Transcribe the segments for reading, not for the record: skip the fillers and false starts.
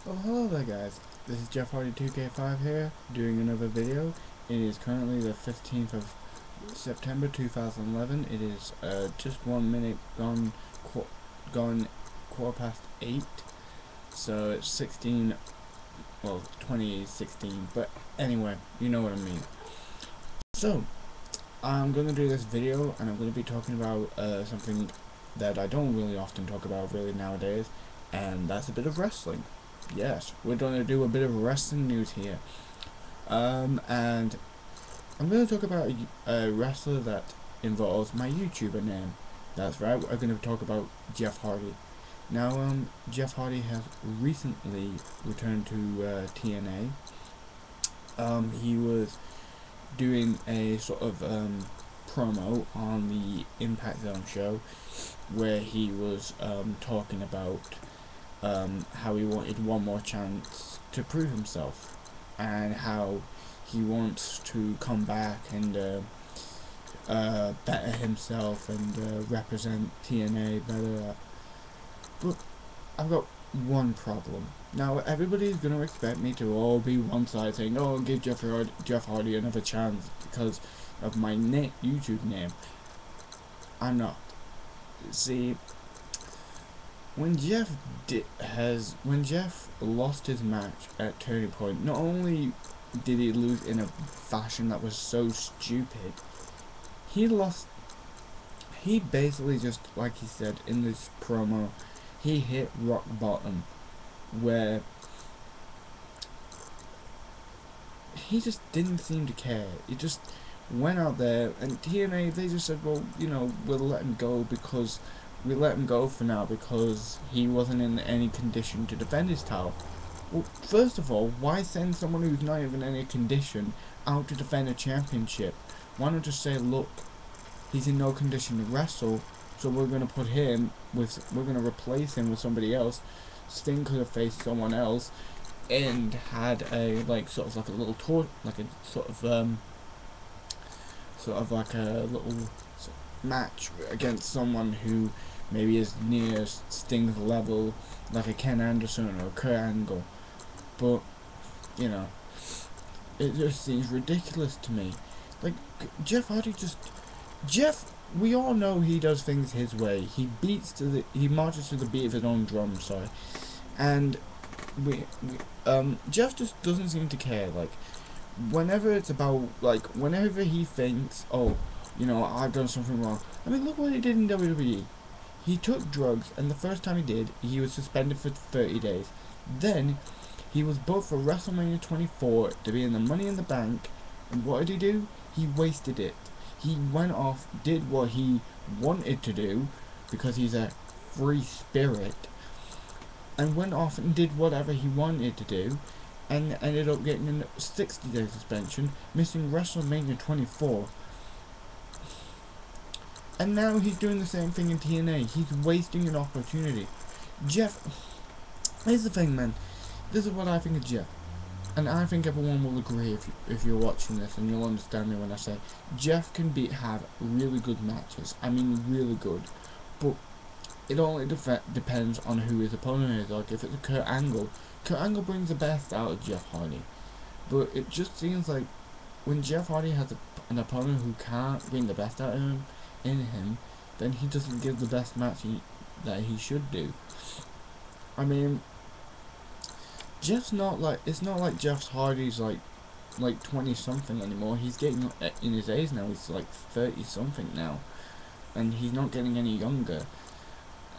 Oh, hello there guys, this is Jeff Hardy 2K5 here, doing another video. It is currently the 15th of September 2011. It is just 1 minute gone quarter past 8, so it's 2016, but anyway, you know what I mean. So, I'm going to do this video, and I'm going to be talking about something that I don't really often talk about really nowadays, and that's a bit of wrestling. Yes, we're going to do a bit of wrestling news here. And I'm going to talk about a wrestler that involves my YouTuber name. That's right, we're going to talk about Jeff Hardy. Now, Jeff Hardy has recently returned to TNA. He was doing a sort of promo on the Impact Zone show where he was talking about how he wanted one more chance to prove himself and how he wants to come back and better himself and represent TNA better. But I've got one problem. Now everybody's going to expect me to all be one side saying, oh, give Jeff Hardy another chance because of my YouTube name. I'm not. See, when Jeff lost his match at Turning Point, not only did he lose in a fashion that was so stupid, he basically, just like he said in this promo, he hit rock bottom, where he just didn't seem to care. He just went out there, and TNA, they just said, well, we'll let him go because we let him go for now because he wasn't in any condition to defend his title. Well, first of all, why send someone who's not even in any condition out to defend a championship? Why not just say, look, he's in no condition to wrestle, so we're going to replace him with somebody else. Sting could have faced someone else and had a sort of like a little tour, like a sort of like a little match against someone who maybe is near Sting's level, like a Ken Anderson or a Kurt Angle. But it just seems ridiculous to me. Like, Jeff Hardy we all know he does things his way. He marches to the beat of his own drum, sorry. And Jeff just doesn't seem to care. Like, whenever he thinks, oh, I've done something wrong. I mean, look what he did in WWE. He took drugs, and the first time he did, he was suspended for 30 days. Then, he was booked for WrestleMania 24 to be in the Money in the Bank, and what did he do? He wasted it. He went off, did what he wanted to do, because he's a free spirit, and went off and did whatever he wanted to do, and ended up getting a 60-day suspension, missing WrestleMania 24. And now he's doing the same thing in TNA. He's wasting an opportunity. Jeff, here's the thing, man. This is what I think of Jeff. And I think everyone will agree if you're watching this, and you'll understand me when I say Jeff can have really good matches. I mean, really good. But it only depends on who his opponent is. Like, if it's a Kurt Angle brings the best out of Jeff Hardy. But it just seems like when Jeff Hardy has an opponent who can't bring the best out of him, then he doesn't give the best match that he should do. I mean, it's not like Jeff Hardy's like 20 something anymore. He's getting in his age now. He's like 30 something now, and he's not getting any younger.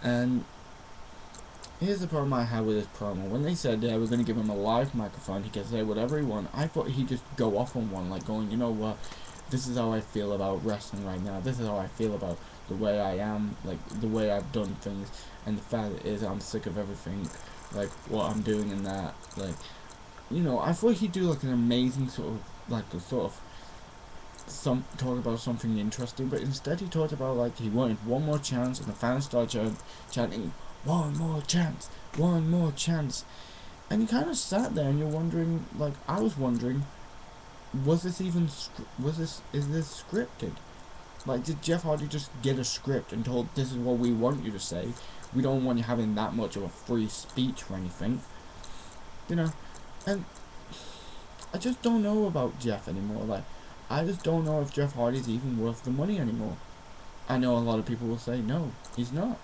And here's the problem I had with this promo. When they said, we're going to give him a live microphone, he can say whatever he wants, I thought he'd just go off on one, like going, you know what, this is how I feel about wrestling right now, this is how I feel about the way I am, like the way I've done things, and the fact is I'm sick of everything, like what I'm doing in that, like, I thought he'd do like an amazing talk about something interesting, but instead he talked about like he wanted one more chance, and the fans started chanting, one more chance, one more chance. And you kind of sat there and you're wondering, like I was wondering, is this scripted? Like, did Jeff Hardy just get a script and told, this is what we want you to say, we don't want you having that much of a free speech or anything? you know, and I just don't know about Jeff anymore. Like, I just don't know if Jeff Hardy's even worth the money anymore. I know a lot of people will say no, he's not,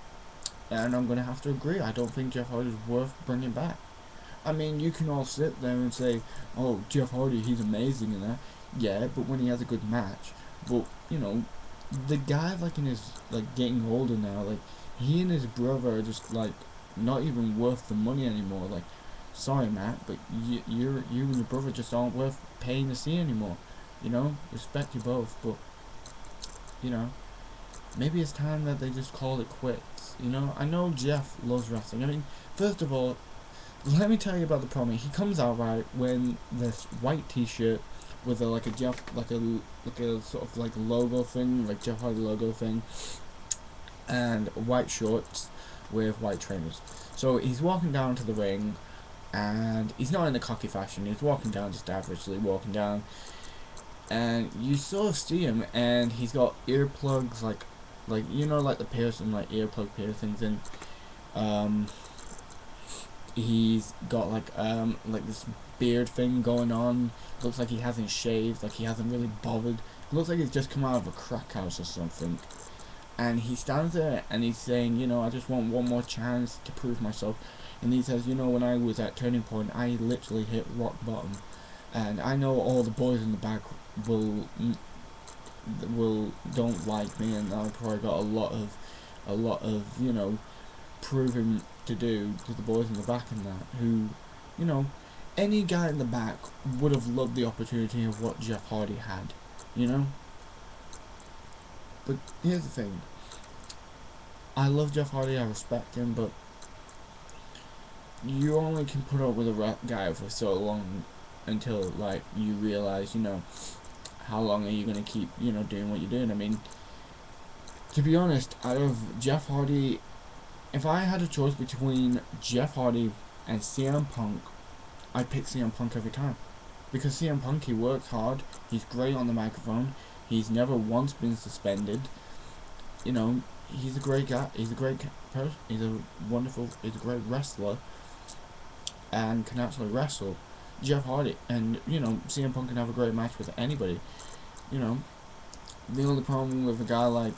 and I'm gonna have to agree. I don't think Jeff Hardy's worth bringing back. I mean, you can all sit there and say, "Oh, Jeff Hardy, he's amazing," and that. Yeah, but when he has a good match, but you know, the guy like in his like getting older now, like he and his brother are just like not even worth the money anymore. Like, sorry, Matt, but you and your brother just aren't worth paying to see anymore. You know, respect you both, but you know, maybe it's time that they just call it quits. You know, I know Jeff loves wrestling. I mean, first of all, let me tell you about the problem. He comes out right when this white T-shirt with a like a Jeff like a sort of like logo thing, like Jeff Hardy logo thing, and white shorts with white trainers. So he's walking down to the ring, and he's not in a cocky fashion. He's walking down just averagely walking down, and you sort of see him, and he's got earplugs like you know like the piercing like earplug piercings, and um he's got like this beard thing going on. Looks like he hasn't shaved, like he hasn't really bothered. Looks like he's just come out of a crack house or something. And he stands there and he's saying, you know, I just want one more chance to prove myself. And he says, you know, when I was at Turning Point, I literally hit rock bottom. And I know all the boys in the back will don't like me, and I've probably got a lot of you know proving to do to the boys in the back and that, who, you know, any guy in the back would have loved the opportunity of what Jeff Hardy had, you know. But here's the thing. I love Jeff Hardy, I respect him, but you only can put up with a guy for so long until, like, you realize, you know, how long are you going to keep, you know, doing what you're doing. I mean, to be honest, out of Jeff Hardy, if I had a choice between Jeff Hardy and CM Punk, I'd pick CM Punk every time. Because CM Punk, he works hard, he's great on the microphone, he's never once been suspended, you know, he's a great guy, he's a great person, he's a great wrestler, and can actually wrestle. Jeff Hardy, and, you know, CM Punk can have a great match with anybody, you know. The only problem with a guy like,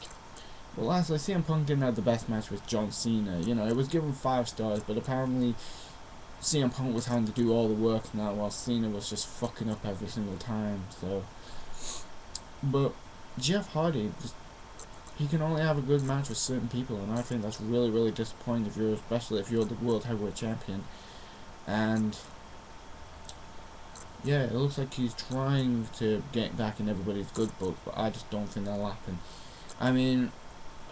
well, actually, CM Punk didn't have the best match with John Cena. You know, it was given 5 stars, but apparently CM Punk was having to do all the work now, while Cena was just fucking up every single time. So, but Jeff Hardy, he can only have a good match with certain people, and I think that's really, really disappointing especially if you're the World Heavyweight Champion. And yeah, it looks like he's trying to get back in everybody's good books, but I just don't think that'll happen. I mean,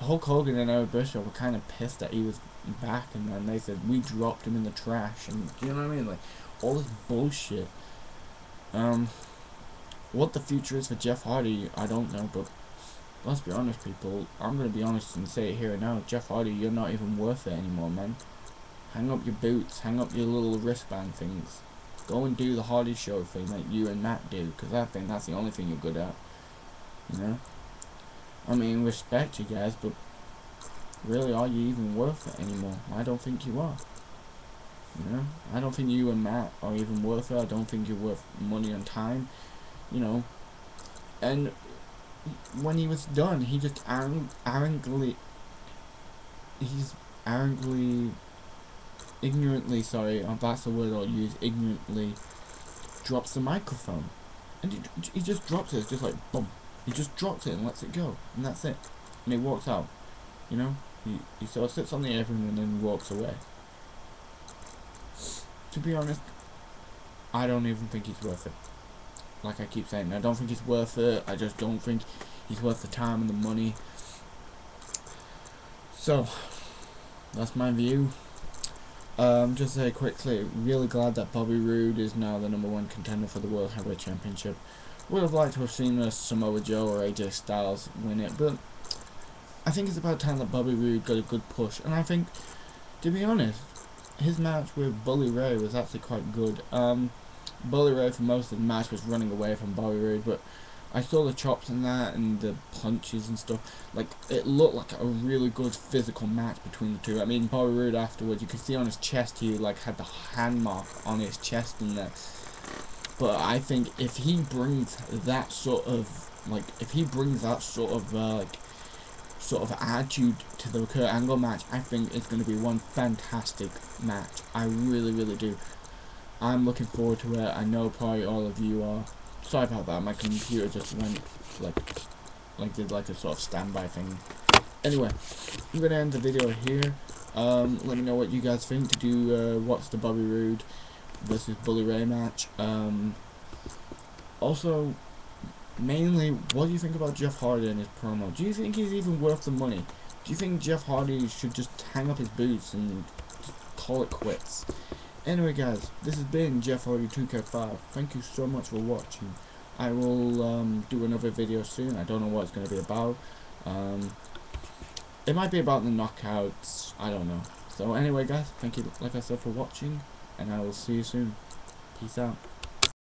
Hulk Hogan and Eric Bischoff were kind of pissed that he was back, and then they said we dropped him in the trash, and you know what I mean, like all this bullshit. What the future is for Jeff Hardy, I don't know, but let's be honest, people. I'm gonna be honest and say it here and now. Jeff Hardy, you're not even worth it anymore, man. Hang up your boots, hang up your little wristband things. Go and do the Hardy Show thing that you and Matt do, because I think that's the only thing you're good at. You know? I mean, respect you guys, but really, are you even worth it anymore? I don't think you are. You know? I don't think you and Matt are even worth it. I don't think you're worth money and time. You know? And when he was done, he just ignorantly, sorry, that's the word I'll use, ignorantly drops the microphone. And he just drops it, it's just like, boom. He just drops it and lets it go, and that's it. And he walks out, you know? He sort of sits on the apron and then walks away. To be honest, I don't even think he's worth it. Like I keep saying, I don't think he's worth it. I just don't think he's worth the time and the money. So, that's my view. Just to say quickly, really glad that Bobby Roode is now the #1 contender for the World Heavyweight Championship. Would have liked to have seen a Samoa Joe or AJ Styles win it, but I think it's about time that Bobby Roode got a good push. And I think, to be honest, his match with Bully Ray was actually quite good. Bully Ray for most of the match was running away from Bobby Roode, but I saw the chops and that, and the punches and stuff. Like, it looked like a really good physical match between the two. I mean, Bobby Roode afterwards, you could see on his chest, he like had the hand mark on his chest and that. But I think if he brings that sort of, like, if he brings that sort of, sort of attitude to the Kurt Angle match, I think it's going to be one fantastic match. I really, really do. I'm looking forward to it. I know probably all of you are. Sorry about that. My computer just went did like a sort of standby thing. Anyway, I'm gonna end the video here. Let me know what you guys think. Did you watch the Bobby Roode versus Bully Ray match? Also, mainly, what do you think about Jeff Hardy and his promo? Do you think he's even worth the money? Do you think Jeff Hardy should just hang up his boots and call it quits? Anyway guys, this has been Jeff Hardy 2K5. Thank you so much for watching. I will do another video soon. I don't know what it's going to be about. It might be about the knockouts. I don't know. So anyway guys, thank you like I said for watching, and I will see you soon. Peace out.